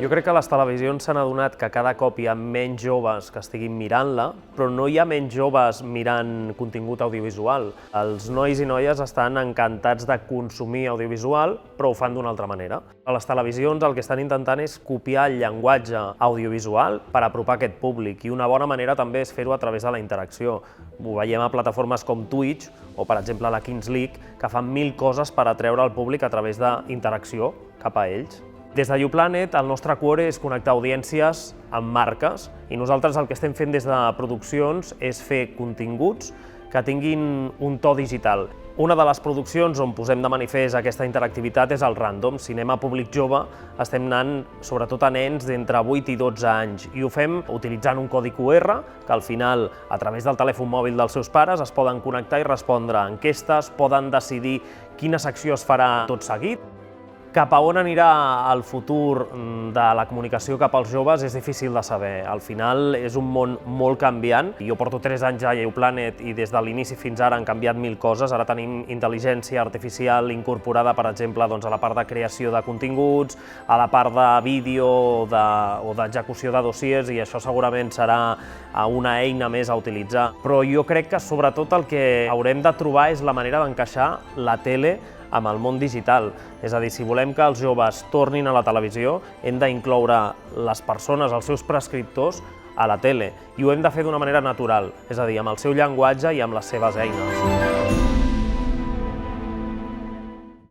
Jo crec que les televisions s'han adonat que cada cop hi ha menys joves que estiguin mirant-la, però no hi ha menys joves mirant contingut audiovisual. Els nois i noies estan encantats de consumir audiovisual, però ho fan d'una altra manera. A les televisions el que estan intentant és copiar el llenguatge audiovisual per apropar aquest públic, i una bona manera també és fer-ho a través de la interacció. Ho veiem a plataformes com Twitch o, per exemple, la Kings League, que fan mil coses per atreure el públic a través d'interacció cap a ells. Des de YouPlanet, el nostre core és connectar audiències amb marques, i nosaltres el que estem fent des de produccions és fer continguts que tinguin un to digital. Una de les produccions on posem de manifest aquesta interactivitat és el Random, cinema públic jove. Estem anant sobretot a nens d'entre 8 i 12 anys, i ho fem utilitzant un codi QR que al final, a través del telèfon mòbil dels seus pares, es poden connectar i respondre a enquestes, poden decidir quina secció es farà tot seguit. Cap a on anirà el futur de la comunicació cap als joves és difícil de saber. Al final és un món molt canviant. Jo porto 3 anys a YouPlanet i des de l'inici fins ara han canviat mil coses. Ara tenim intel·ligència artificial incorporada, per exemple, a la part de creació de continguts, a la part de vídeo o d'execució de dossiers, i això segurament serà una eina més a utilitzar. Però jo crec que sobretot el que haurem de trobar és la manera d'encaixar la tele amb el món digital. És a dir, si volem que els joves tornin a la televisió, hem d'incloure les persones, els seus prescriptors, a la tele, i ho hem de fer d'una manera natural, és a dir, amb el seu llenguatge i amb les seves eines.